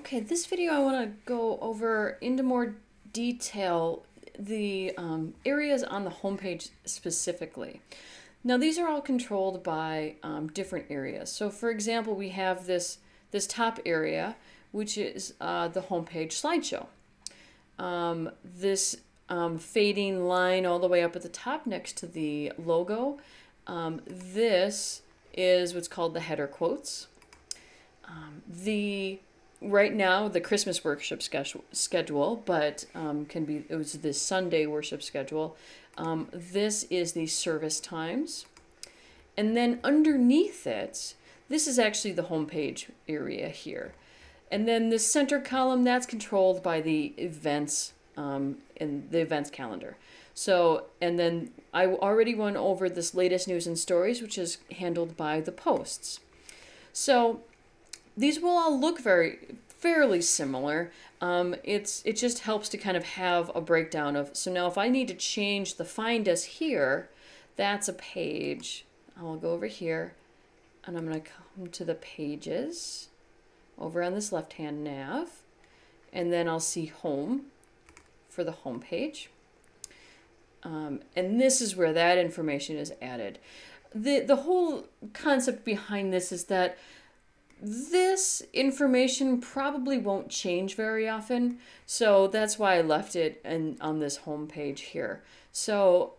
Okay, this video I want to go over into more detail the areas on the homepage specifically. Now these are all controlled by different areas. So for example, we have this top area, which is the homepage slideshow. This fading line all the way up at the top next to the logo. This is what's called the header quotes. Right now, the Christmas worship schedule, but it was this Sunday worship schedule. This is the service times. And then underneath it, this is actually the homepage area here. And then the center column, that's controlled by the events in the events calendar. So, and then I already went over this latest news and stories, which is handled by the posts. So these will all look fairly similar. It just helps to kind of have a breakdown of, so now if I need to change the Find Us here, that's a page. I'll go over here and I'm going to come to the pages over on this left-hand nav, and then I'll see home for the home page. And this is where that information is added. The whole concept behind this is that this information probably won't change very often, so that's why I left it on this home page here. So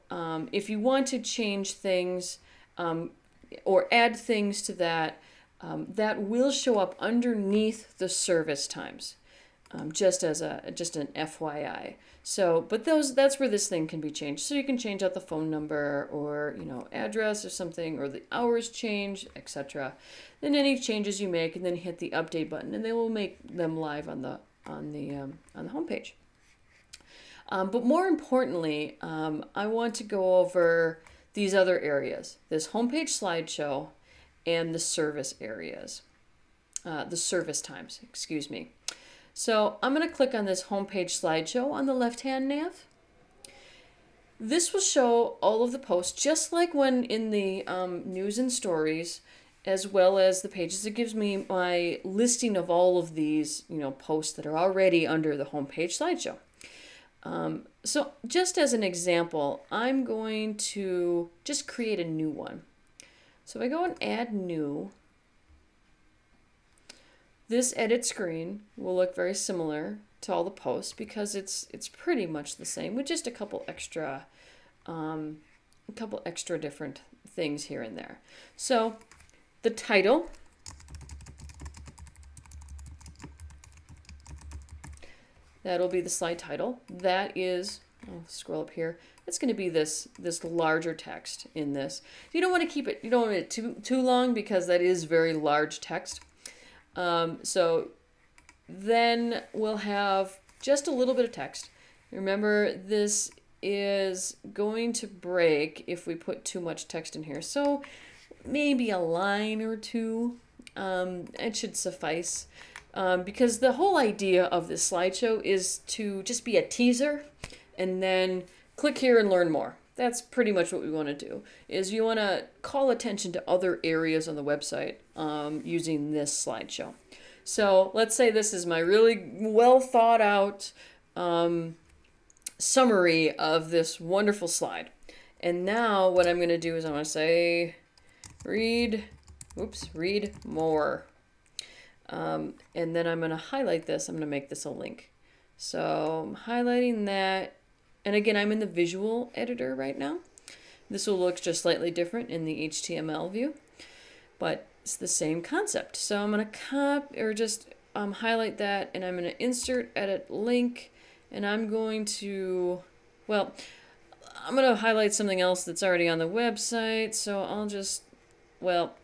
if you want to change things or add things to that, that will show up underneath the service times, just an FYI. So, but that's where this thing can be changed. So you can change out the phone number or address or something, or the hours change, etc. Then any changes you make, and then hit the update button, and they will make them live on the homepage. But more importantly, I want to go over these other areas: this homepage slideshow and the service areas, the service times. Excuse me. So I'm going to click on this homepage slideshow on the left-hand nav. This will show all of the posts, just like when in the news and stories, as well as the pages. It gives me my listing of all of these, posts that are already under the homepage slideshow. So just as an example, I'm going to just create a new one. So if I go and add new, this edit screen will look very similar to all the posts because it's pretty much the same, with just a couple extra different things here and there. So the title, that'll be the slide title. That is, I'll scroll up here. It's going to be this larger text in this. You don't want to keep it. You don't want it too long because that is very large text. So then we'll have just a little bit of text. Remember, this is going to break if we put too much text in here. So maybe a line or two, it should suffice. Because the whole idea of this slideshow is to just be a teaser and then click here and learn more. That's pretty much what we want to do, is you want to call attention to other areas on the website using this slideshow. So let's say this is my really well thought out summary of this wonderful slide. And now what I'm going to do is I'm going to say read more. And then I'm going to highlight this. I'm going to make this a link. So I'm highlighting that. And again, I'm in the visual editor right now. This will look just slightly different in the HTML view, but it's the same concept. So I'm going to copy or just highlight that, and I'm going to insert edit link, and I'm going to, well, I'm going to highlight something else that's already on the website. So I'll just, well,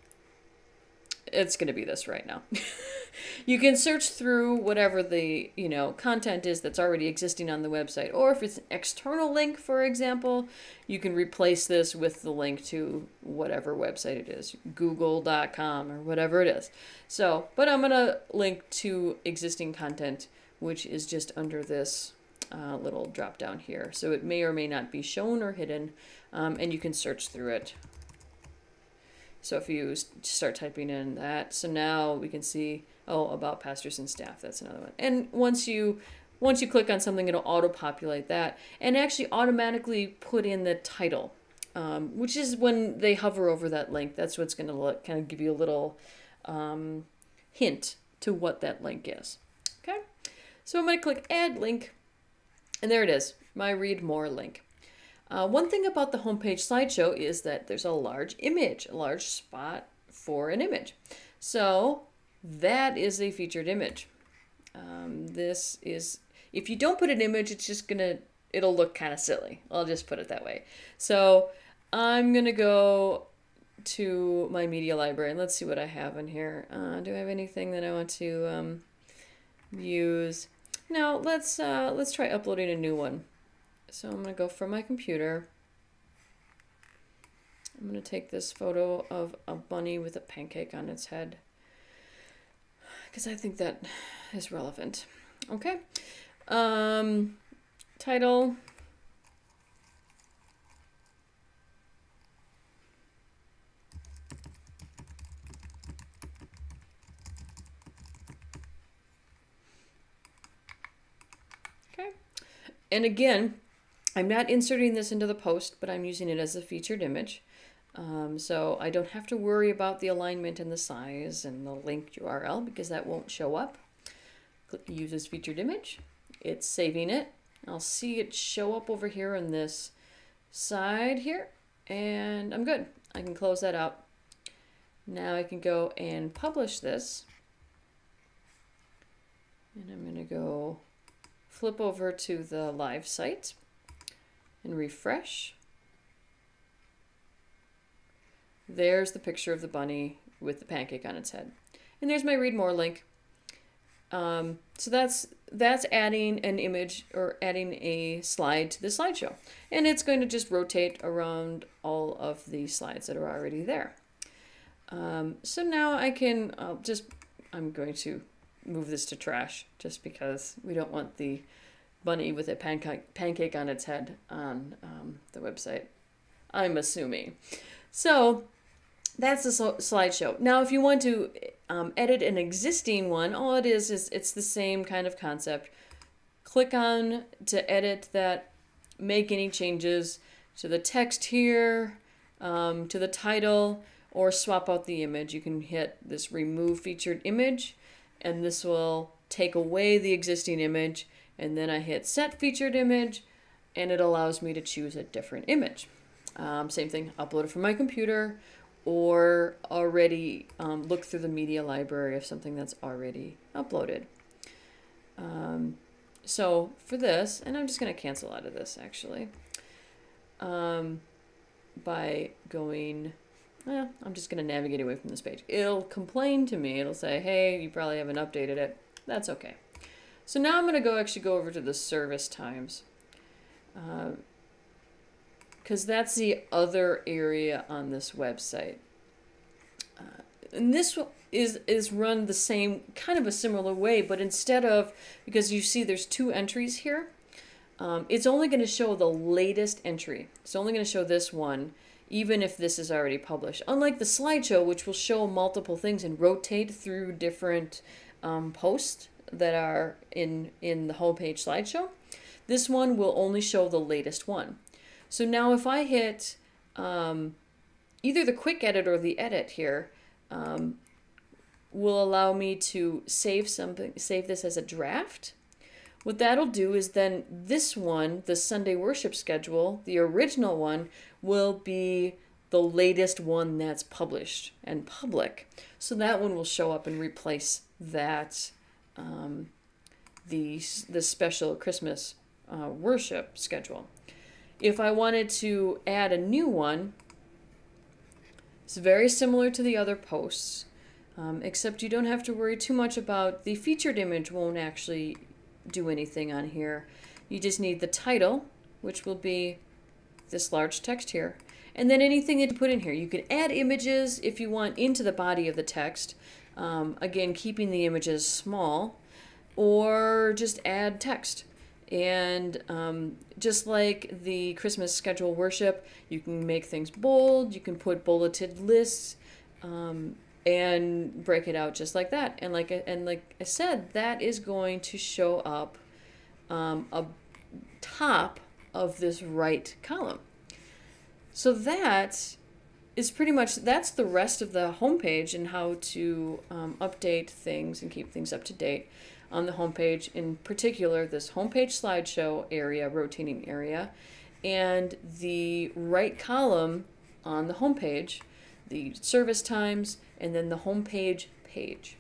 it's going to be this right now. You can search through whatever the content is that's already existing on the website, or if it's an external link, for example, you can replace this with the link to whatever website it is, google.com or whatever it is. So, but I'm going to link to existing content, which is just under this little drop down here. So it may or may not be shown or hidden, and you can search through it So if you start typing in that, so now we can see, oh, about pastors and staff, that's another one. And once you click on something, it'll auto-populate that and actually automatically put in the title, which is when they hover over that link. That's what's going to kind of give you a little hint to what that link is. Okay, so I'm going to click Add Link, and there it is, my Read More link. One thing about the homepage slideshow is that there's a large image, a large spot for an image. So that is a featured image. This is, if you don't put an image, it's just it'll look kind of silly. I'll just put it that way. So I'm gonna go to my media library and let's see what I have in here. Do I have anything that I want to use? No, let's try uploading a new one. So I'm gonna go from my computer. I'm gonna take this photo of a bunny with a pancake on its head, because I think that is relevant. Okay. Title. Okay. And again, I'm not inserting this into the post, but I'm using it as a featured image. So I don't have to worry about the alignment and the size and the link URL because that won't show up. Click Use as featured image. It's saving it. I'll see it show up over here on this side here, and I'm good. I can close that out. Now I can go and publish this. And I'm going to go flip over to the live site and refresh. There's the picture of the bunny with the pancake on its head. And there's my Read More link. So that's adding an image or adding a slide to the slideshow. And it's going to just rotate around all of the slides that are already there. So now I can I'm going to move this to trash just because we don't want the bunny with a pancake on its head on the website, I'm assuming. So that's the slideshow. Now, if you want to edit an existing one, all it is it's the same kind of concept. Click on to edit that, make any changes to the text here, to the title, or swap out the image. You can hit this Remove Featured Image, and this will take away the existing image. And then I hit Set Featured Image, and it allows me to choose a different image. Same thing, upload it from my computer, or already look through the media library of something that's already uploaded. So for this, and I'm just going to cancel out of this actually, by going, I'm just going to navigate away from this page. It'll complain to me. It'll say, hey, you probably haven't updated it. That's okay. So now I'm going to actually go over to the service times, because that's the other area on this website. And this is run the same, kind of a similar way, but instead of, because you see there's two entries here, it's only going to show the latest entry. It's only going to show this one, even if this is already published. Unlike the slideshow, which will show multiple things and rotate through different posts that are in the homepage slideshow, this one will only show the latest one. So now if I hit either the quick edit or the edit here, will allow me to save this as a draft. What that'll do is then this one, the Sunday worship schedule, the original one, will be the latest one that's published and public. So that one will show up and replace that, the special Christmas worship schedule. If I wanted to add a new one, it's very similar to the other posts, except you don't have to worry too much about the featured image won't actually do anything on here. You just need the title, which will be this large text here, and then anything that you put in here. You can add images if you want into the body of the text, again keeping the images small, or just add text. And just like the Christmas schedule worship, you can make things bold, you can put bulleted lists, and break it out just like that. And like I said, that is going to show up up top of this right column. So that is pretty much, that's the rest of the homepage and how to update things and keep things up to date on the homepage. In particular, this homepage slideshow area, rotating area, and the right column on the homepage, the service times, and then the homepage page.